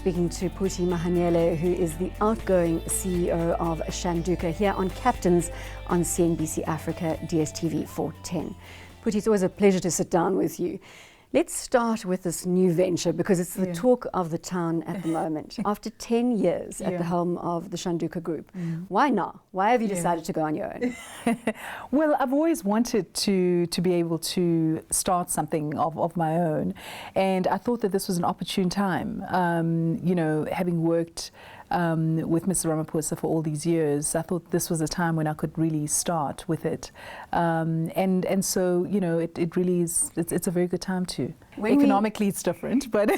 speaking to Phuti Mahanyele, who is the outgoing CEO of Shanduka, here on Captains on CNBC Africa, DSTV 410. Phuti, it's always a pleasure to sit down with you. Let's start with this new venture because it's the talk of the town at the moment. After 10 years at the helm of the Shanduka Group, why now? Why have you decided to go on your own? Well, I've always wanted to be able to start something of my own, and I thought that this was an opportune time. Having worked with Mr. Ramaphosa for all these years, I thought this was a time when I could really start with it. And so, it really is, it's a very good time too. Economically, it's different, but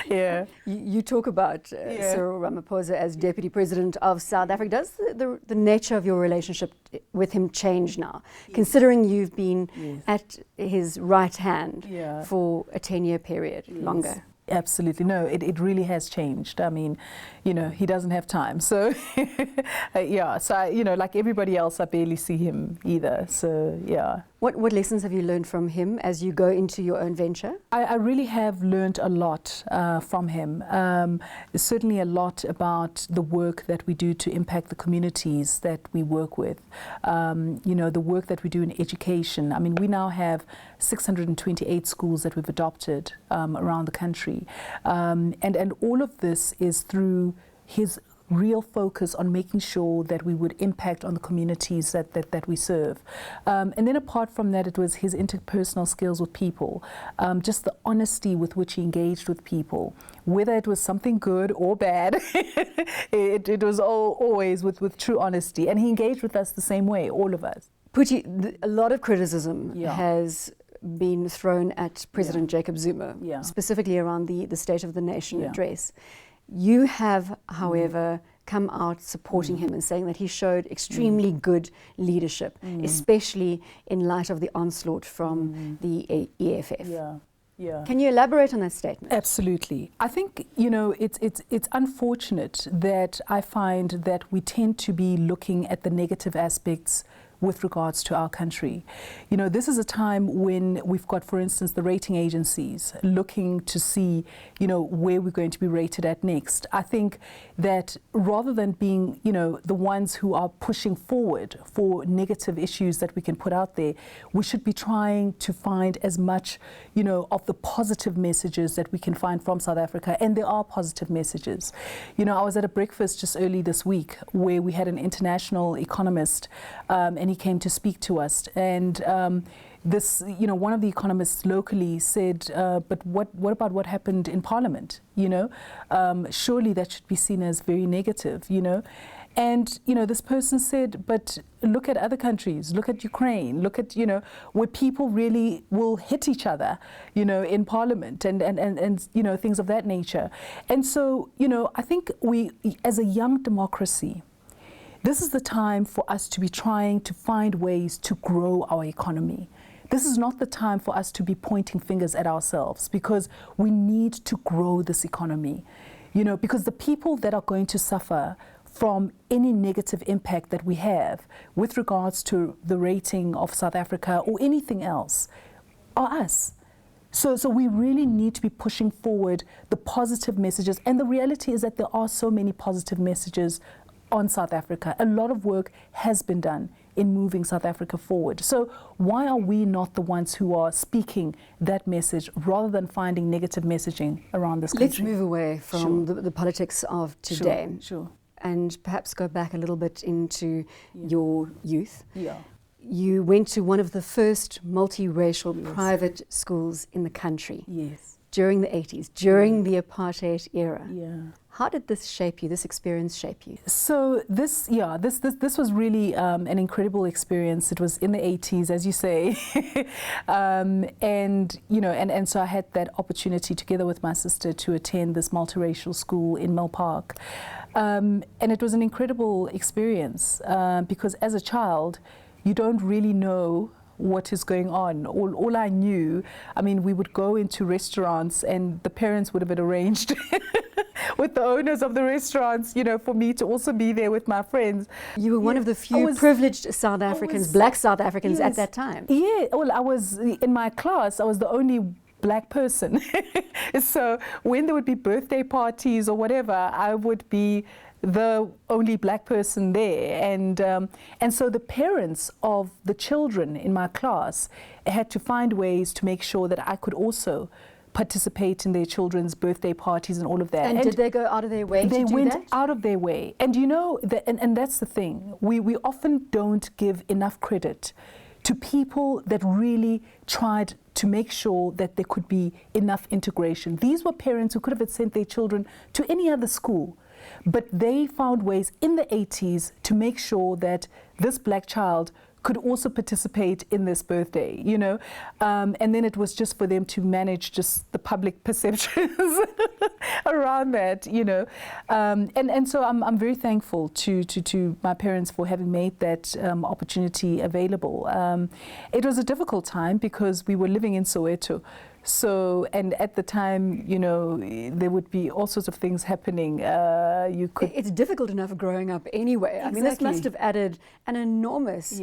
yeah. You talk about Cyril Ramaphosa as Deputy President of South Africa. Does the nature of your relationship with him change now, considering you've been at his right hand for a 10-year period, longer? Absolutely. No, it really has changed. I mean, he doesn't have time. So, like everybody else, I barely see him either. So, yeah. What lessons have you learned from him as you go into your own venture? I really have learned a lot from him. Certainly a lot about the work that we do to impact the communities that we work with. The work that we do in education. I mean, we now have 628 schools that we've adopted around the country. And all of this is through his real focus on making sure that we would impact on the communities that we serve. And then apart from that, it was his interpersonal skills with people, just the honesty with which he engaged with people, whether it was something good or bad, it was always with true honesty. And he engaged with us the same way, all of us. Phuti, a lot of criticism has been thrown at President Jacob Zuma, specifically around the State of the Nation address. You have, however, come out supporting him and saying that he showed extremely good leadership, especially in light of the onslaught from the EFF. Can you elaborate on that statement? Absolutely. I think, it's unfortunate that I find that we tend to be looking at the negative aspects with regards to our country. This is a time when we've got, for instance, the rating agencies looking to see, where we're going to be rated at next. I think that rather than being, the ones who are pushing forward for negative issues that we can put out there, we should be trying to find as much, of the positive messages that we can find from South Africa. And there are positive messages. I was at a breakfast just early this week where we had an international economist, and he came to speak to us. And one of the economists locally said, but what about what happened in Parliament? Surely that should be seen as very negative, And, this person said, but look at other countries, look at Ukraine, look at, where people really will hit each other, in Parliament and things of that nature. And so, I think we, as a young democracy, this is the time for us to be trying to find ways to grow our economy. This is not the time for us to be pointing fingers at ourselves, because we need to grow this economy, because the people that are going to suffer from any negative impact that we have with regards to the rating of South Africa or anything else are us. So we really need to be pushing forward the positive messages. And the reality is that there are so many positive messages on South Africa. A lot of work has been done in moving South Africa forward. So why are we not the ones who are speaking that message rather than finding negative messaging around this country? Let's move away from the politics of today. Sure. And perhaps go back a little bit into your youth. You went to one of the first multiracial private schools in the country. During the 80s, during the apartheid era. How did this shape you, this experience shape you? So this was really an incredible experience. It was in the 80s, as you say. And so I had that opportunity together with my sister to attend this multiracial school in Mill Park. And it was an incredible experience because as a child, you don't really know what is going on. All I knew, we would go into restaurants and the parents would have been arranged with the owners of the restaurants, for me to also be there with my friends. You were one of the few privileged South Africans, black South Africans at that time. Yeah, well, I was in my class, I was the only black person. So when there would be birthday parties or whatever, I would be the only black person there. And so the parents of the children in my class had to find ways to make sure that I could also participate in their children's birthday parties and all of that. And did they go out of their way to do that? They went out of their way. And you know, and that's the thing. We often don't give enough credit to people that really tried to make sure that there could be enough integration. These were parents who could have sent their children to any other school, but they found ways in the 80s to make sure that this black child could also participate in this birthday, you know, and then it was just for them to manage just the public perceptions around that, you know, and so I'm very thankful to my parents for having made that opportunity available. It was a difficult time because we were living in Soweto. So, and at the time, you know, there would be all sorts of things happening. It's difficult enough growing up anyway. Exactly. I mean, this must have added an enormous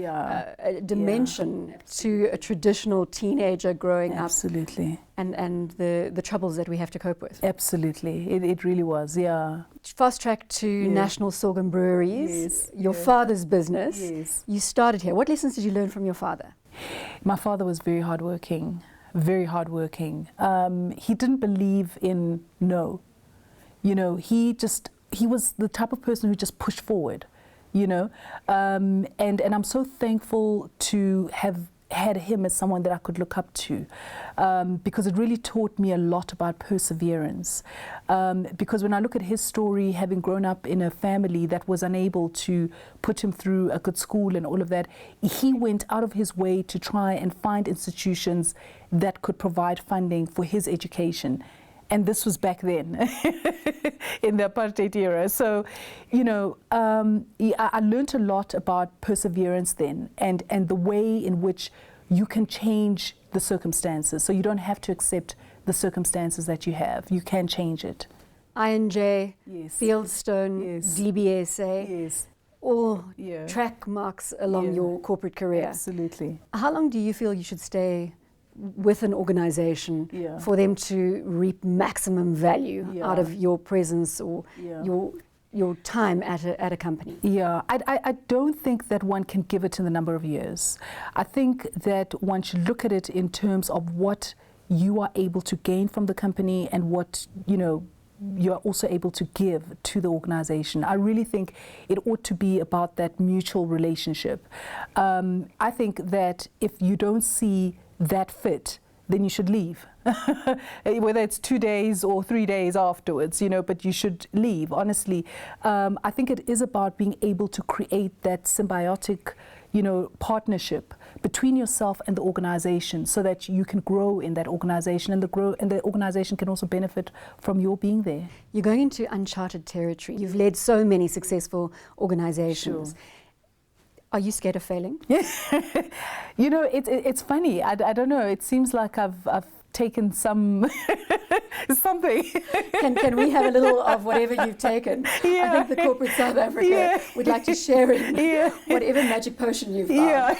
dimension to a traditional teenager growing up. Absolutely. And the troubles that we have to cope with. Absolutely. It really was, yeah. Fast track to National Sorghum Breweries, your father's business. Yes. You started here. What lessons did you learn from your father? My father was very hardworking. Very hardworking. He didn't believe in no. You know, he was the type of person who just pushed forward, you know. And I'm so thankful to have had him as someone that I could look up to, because it really taught me a lot about perseverance. Because when I look at his story, having grown up in a family that was unable to put him through a good school and all of that, he went out of his way to try and find institutions that could provide funding for his education. And this was back then, in the apartheid era. So, you know, I learned a lot about perseverance then, and the way in which you can change the circumstances. So you don't have to accept the circumstances that you have. You can change it. INJ, Yes. Fieldstone, Yes. DBSA, Yes. all track marks along your corporate career. Absolutely. How long do you feel you should stay with an organization for them to reap maximum value out of your presence or your time at a company? Yeah, I don't think that one can give it in the number of years. I think that one should look at it in terms of what you are able to gain from the company and what, you know, you're also able to give to the organization. I really think it ought to be about that mutual relationship. I think that if you don't see that fit, then you should leave. Whether it's 2 days or 3 days afterwards, you know, but you should leave, honestly. I think it is about being able to create that symbiotic, you know, partnership between yourself and the organization so that you can grow in that organization, and the organization can also benefit from your being there. You're going into uncharted territory. You've led so many successful organizations. Sure. Are you scared of failing? You know, it's funny. I don't know. It seems like I've taken some something. Can we have a little of whatever you've taken? I think the corporate South Africa would like to share in whatever magic potion you've found.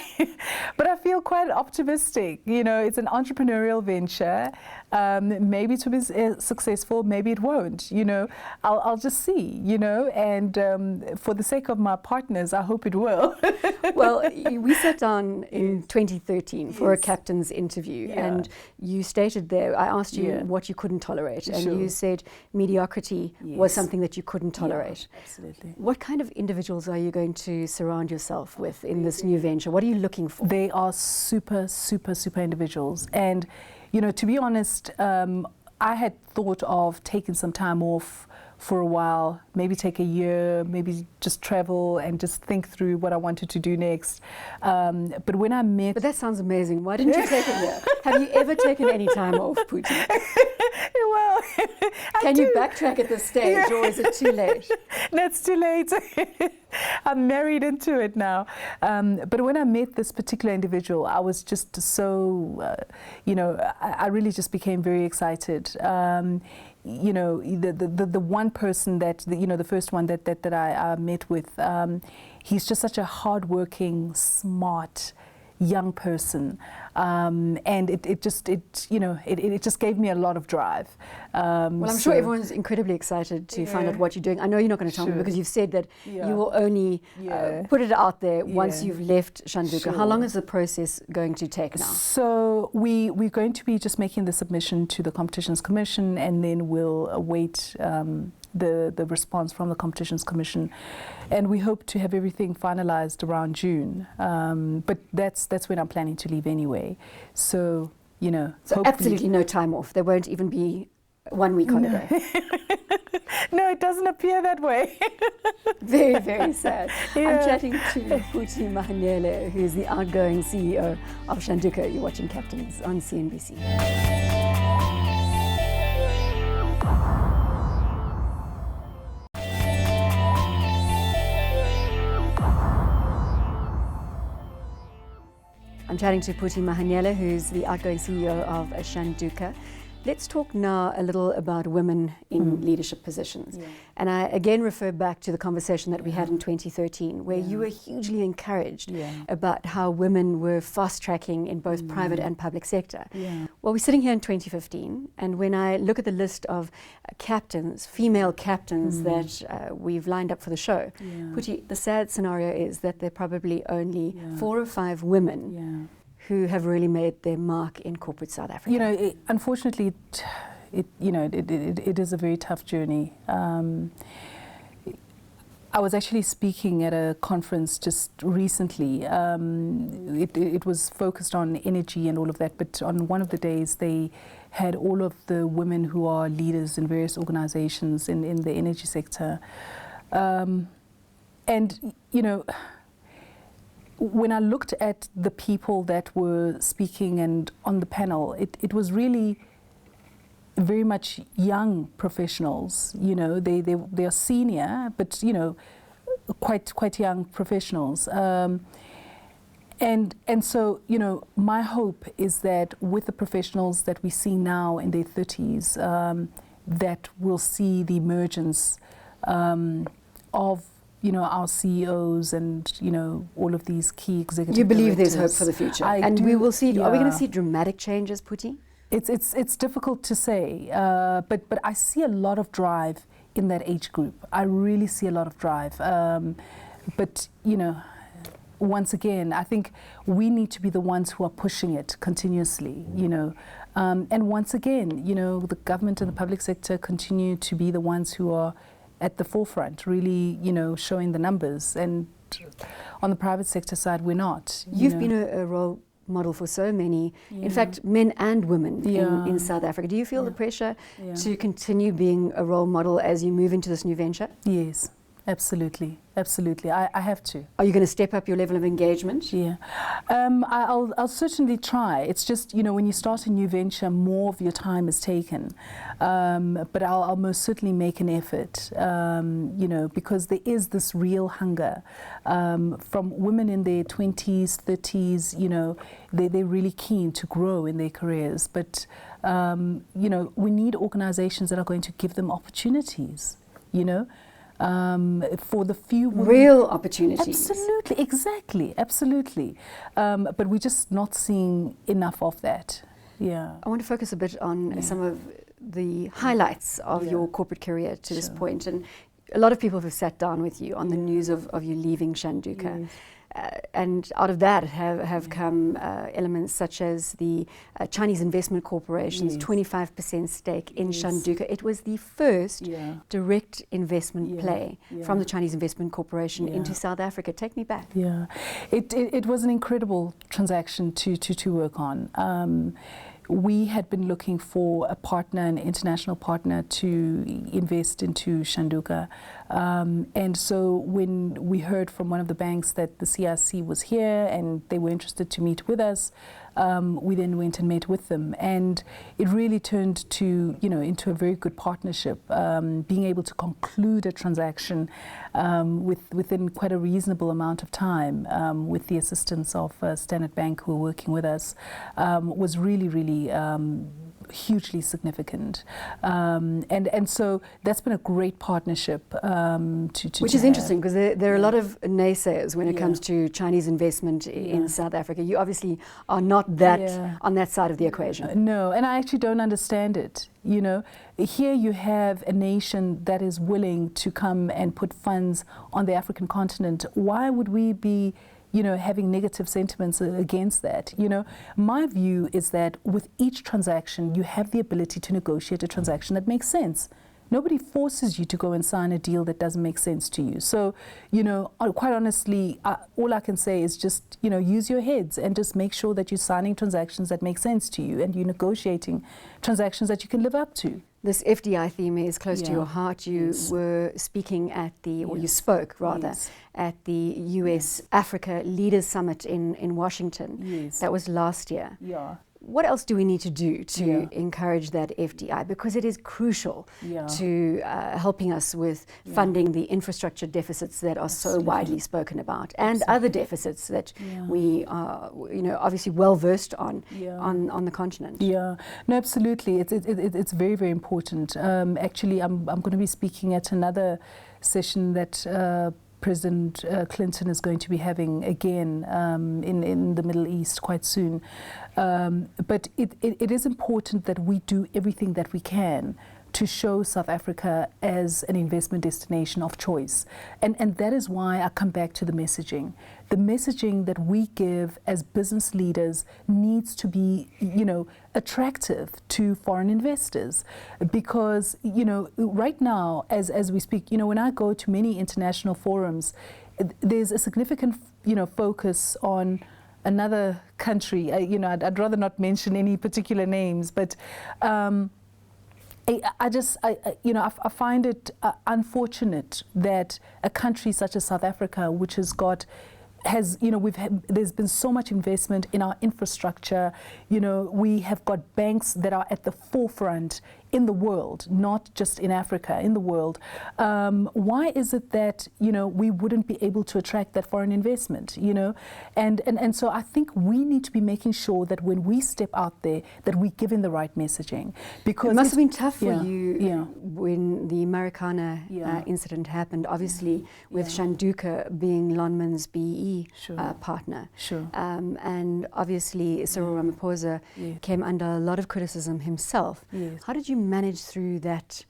But I feel quite optimistic. You know, it's an entrepreneurial venture. Maybe it will be successful, maybe it won't. You know, I'll just see, you know, and for the sake of my partners, I hope it will. Well, we sat down in 2013 for a captain's interview, and you stated there, I asked you what you couldn't tolerate, and you said mediocrity was something that you couldn't tolerate. Absolutely. What kind of individuals are you going to surround yourself with in this new venture? What are you looking for? They are super, super, super individuals. And, you know, to be honest, I had thought of taking some time off for a while, maybe take a year, maybe just travel and just think through what I wanted to do next. But when I met... But that sounds amazing. Why didn't you take a year? Have you ever taken any time off, Phuti? Well, Can you backtrack at this stage, or is it too late? That's too late. I'm married into it now. But when I met this particular individual, I was just so, you know, I really just became very excited. You know, the one person that, you know, the first one that I met with, he's just such a hardworking, smart, young person, and it just gave me a lot of drive. Well, I'm sure everyone's incredibly excited to find out what you're doing. I know you're not going to tell me because you've said that you will only put it out there once you've left Shanduka. How long is the process going to take now? So we're going to be just making the submission to the Competitions Commission, and then we'll await the response from the Competitions Commission, and we hope to have everything finalized around June. But that's when I'm planning to leave anyway. So so absolutely no time off. There won't even be 1 week holiday. No, it doesn't appear that way. Very, very sad. I'm chatting to Phuti Mahanyele, who is the outgoing CEO of Shanduka. You're watching Captains on CNBC. I'm chatting to Phuti Mahanyele, who's the outgoing CEO of Shanduka. Let's talk now a little about women in leadership positions. And I again refer back to the conversation that we had in 2013, where you were hugely encouraged about how women were fast-tracking in both private and public sector. Well, we're sitting here in 2015, and when I look at the list of captains, female captains that we've lined up for the show, Phuti, the sad scenario is that there are probably only 4 or 5 women who have really made their mark in corporate South Africa. Unfortunately, it is a very tough journey. I was actually speaking at a conference just recently. It was focused on energy and all of that, but on one of the days they had all of the women who are leaders in various organizations in the energy sector. When I looked at the people that were speaking and on the panel, it was really very much young professionals. They are senior, but quite young professionals. And so my hope is that with the professionals that we see now in their 30s, that we'll see the emergence of our CEOs and, all of these key executive You believe directors. there's hope for the future? And we will see, are we going to see dramatic changes, Phuti? It's difficult to say, but I see a lot of drive in that age group. I really see a lot of drive. But, once again, I think we need to be the ones who are pushing it continuously, And once again, the government and the public sector continue to be the ones who are at the forefront, really, showing the numbers. And on the private sector side, we're not. You've been a role model for so many, in fact, men and women in South Africa. Do you feel the pressure to continue being a role model as you move into this new venture? Yes, absolutely. Absolutely, I have to. Are you going to step up your level of engagement? Yeah, I'll certainly try. It's just, when you start a new venture, more of your time is taken. But I'll most certainly make an effort, because there is this real hunger from women in their 20s, 30s, they're really keen to grow in their careers. But, we need organizations that are going to give them opportunities, for the few women. Real opportunities. Absolutely, exactly, absolutely. But we're just not seeing enough of that. Yeah. I want to focus a bit on some of the highlights of your corporate career to this point. And a lot of people have sat down with you on the news of you leaving Shanduka. Yes. And out of that have come elements such as the Chinese Investment Corporation's 25% stake in Shanduka. It was the first direct investment play from the Chinese Investment Corporation into South Africa. Take me back. Yeah, it was an incredible transaction to work on. We had been looking for a partner, an international partner, to invest into Shanduka. And so when we heard from one of the banks that the CIC was here and they were interested to meet with us, we then went and met with them. And it really turned to, into a very good partnership, being able to conclude a transaction within quite a reasonable amount of time with the assistance of Standard Bank, who were working with us, was really, really hugely significant. And so that's been a great partnership. Which is interesting, because there are a lot of naysayers when it comes to Chinese investment in South Africa. You obviously are not that on that side of the equation. No, and I actually don't understand it. You know, here you have a nation that is willing to come and put funds on the African continent. Why would we be, you know, having negative sentiments against that? You know, my view is that with each transaction, you have the ability to negotiate a transaction that makes sense. Nobody forces you to go and sign a deal that doesn't make sense to you. So, you know, quite honestly, all I can say is just, you know, use your heads and just make sure that you're signing transactions that make sense to you and you're negotiating transactions that you can live up to. This FDI theme is close to your heart. You were speaking at or you spoke rather, at the US Africa Leaders Summit in Washington. That was last year. What else do we need to do to encourage that FDI? Because it is crucial to helping us with funding the infrastructure deficits that are so widely spoken about, and other deficits that we are, you know, obviously well versed on the continent. No, absolutely. It's very, very important. Actually, I'm going to be speaking at another session that President Clinton is going to be having again in the Middle East quite soon. But it is important that we do everything that we can to show South Africa as an investment destination of choice. And that is why I come back to the messaging. The messaging that we give as business leaders needs to be, you know, attractive to foreign investors. Because, you know, right now, as we speak, you know, when I go to many international forums, there's a significant, you know, focus on another country. You know, I'd rather not mention any particular names, but I find it unfortunate that a country such as South Africa, which there's been so much investment in our infrastructure. You know, we have got banks that are at the forefront in the world, not just in Africa, in the world. Why is it that, you know, we wouldn't be able to attract that foreign investment, you know? And so I think we need to be making sure that when we step out there, that we give in the right messaging. Because it must have been tough for you when the Americana incident happened, obviously with Shanduka being Lonmin's BE partner. And obviously Cyril Ramaphosa came under a lot of criticism himself. How did you manage through that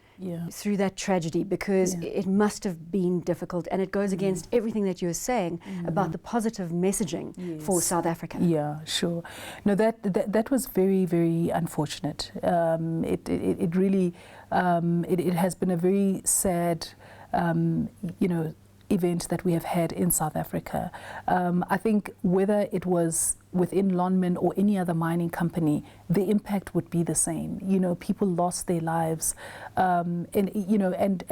tragedy? Because it must have been difficult, and it goes against everything that you're saying about the positive messaging for South Africa. No, that was very, very unfortunate. It really it has been a very sad you know, event that we have had in South Africa. I think whether it was within Lonmin or any other mining company, the impact would be the same. You know, people lost their lives, and you know, and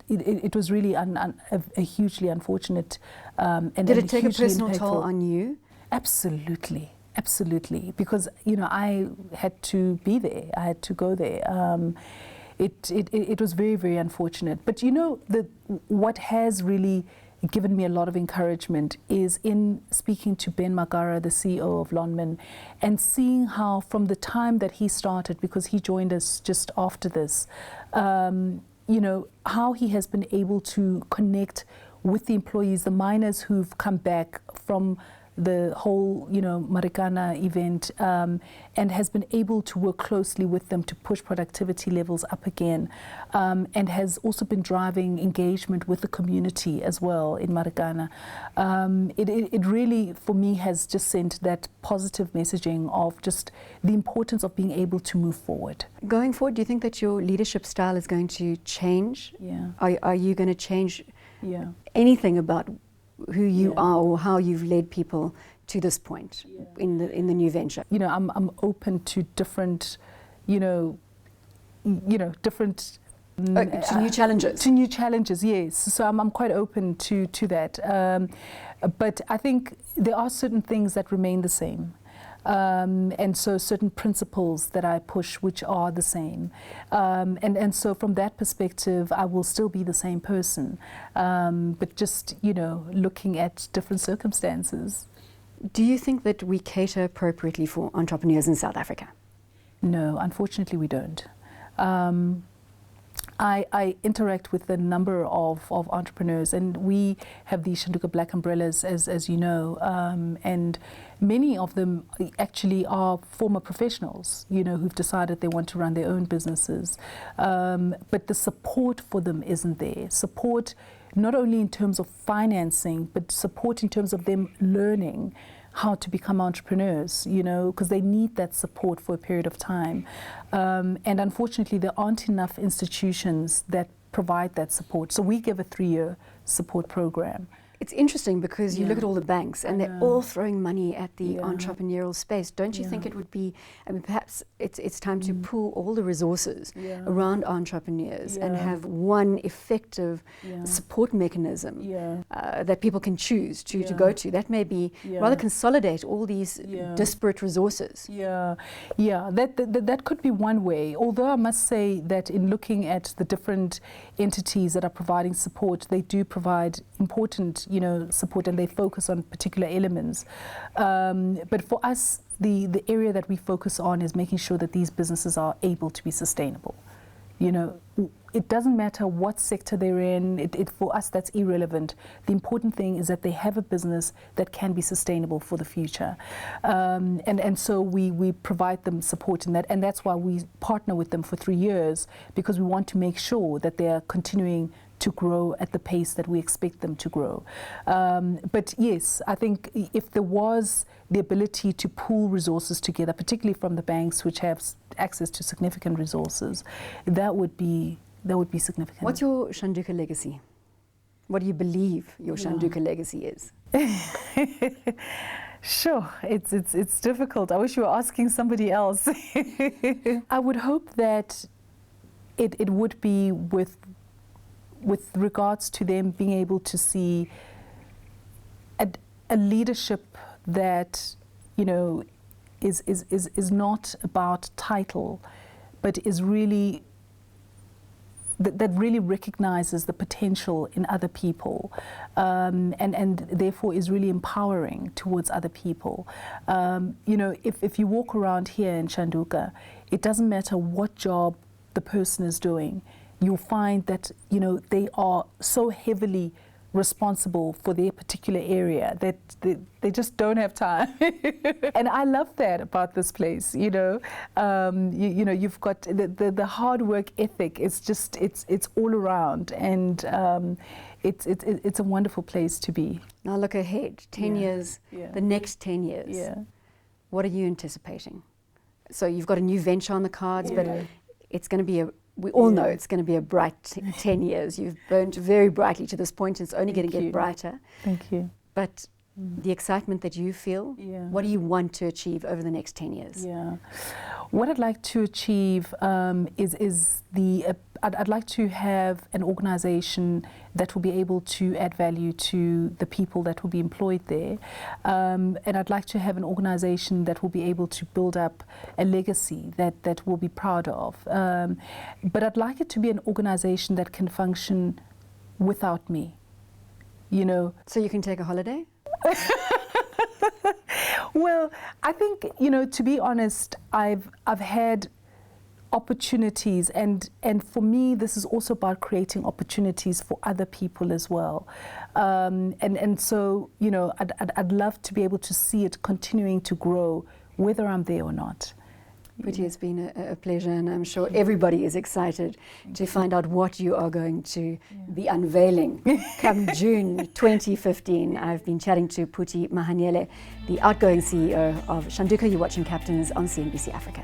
it was really a hugely unfortunate. And did it take a personal toll on you? Absolutely. Absolutely, because, you know, I had to be there. I had to go there. It was very, very unfortunate. But, you know, what has really given me a lot of encouragement is in speaking to Ben Magara, the CEO of Lonmin, and seeing how from the time that he started, because he joined us just after this, you know, how he has been able to connect with the employees, the miners who've come back from the whole, you know, Americana event, and has been able to work closely with them to push productivity levels up again, and has also been driving engagement with the community as well in Americana. It really, for me, has just sent that positive messaging of just the importance of being able to move forward. Going forward, do you think that your leadership style is going to change? Are you going to change anything about who you are or how you've led people to this point in the new venture? You know, I'm open to different, different to new challenges. To new challenges, yes. So I'm quite open to that. But I think there are certain things that remain the same. And so certain principles that I push which are the same. And so from that perspective, I will still be the same person, but just, looking at different circumstances. Do you think that we cater appropriately for entrepreneurs in South Africa? No, unfortunately we don't. I interact with a number of entrepreneurs, and we have the Shanduka Black Umbrellas, as you know, and many of them actually are former professionals, you know, who've decided they want to run their own businesses. But the support for them isn't there. Support not only in terms of financing, but support in terms of them learning how to become entrepreneurs, you know, because they need that support for a period of time. And unfortunately, there aren't enough institutions that provide that support. So we give a 3-year support program. It's interesting because you look at all the banks and they're all throwing money at the entrepreneurial space. Don't you think it would be, I mean, perhaps it's time to pool all the resources around entrepreneurs and have one effective support mecanism that people can choose to go to. That may be rather consolidate all these disparate resources. That could be one way. Although I must say that in looking at the different entities that are providing support, they do provide important, you know, support, and they focus on particular elements. But for us, the area that we focus on is making sure that these businesses are able to be sustainable. You know, it doesn't matter what sector they're in. For us, that's irrelevant. The important thing is that they have a business that can be sustainable for the future. And so we provide them support in that. And that's why we partner with them for 3 years, because we want to make sure that they are continuing to grow at the pace that we expect them to grow. But yes, I think if there was the ability to pool resources together, particularly from the banks, which have access to significant resources, that would be significant. What's your Shanduka legacy? What do you believe your Shanduka legacy is? Sure, it's difficult. I wish you were asking somebody else. I would hope that it would be with regards to them being able to see a leadership that, you know, is not about title, but is really that really recognizes the potential in other people, and therefore is really empowering towards other people. You know, if you walk around here in Shanduka, it doesn't matter what job the person is doing, you'll find that, you know, they are so heavily responsible for their particular area that they just don't have time. And I love that about this place, you know. You know, you've got the hard work ethic. It's just, it's all around, and it's a wonderful place to be. Now look ahead, 10 years, the next 10 years. What are you anticipating? So you've got a new venture on the cards, but it's going to be we all know it's going to be a bright 10 years. You've burnt very brightly to this point, and it's only going to get brighter. Thank you. But the excitement that you feel, what do you want to achieve over the next 10 years? What I'd like to achieve I'd like to have an organization that will be able to add value to the people that will be employed there. And I'd like to have an organization that will be able to build up a legacy that we'll be proud of. But I'd like it to be an organization that can function without me, you know. So you can take a holiday? Well, I think, you know, to be honest, I've had opportunities, and for me this is also about creating opportunities for other people as well, and so, you know, I'd love to be able to see it continuing to grow whether I'm there or not. Phuti, it's been a pleasure, and I'm sure everybody is excited to find out what you are going to be unveiling come June 2015. I've been chatting to Phuti Mahanyele, the outgoing CEO of Shanduka. You're watching Captains on CNBC Africa.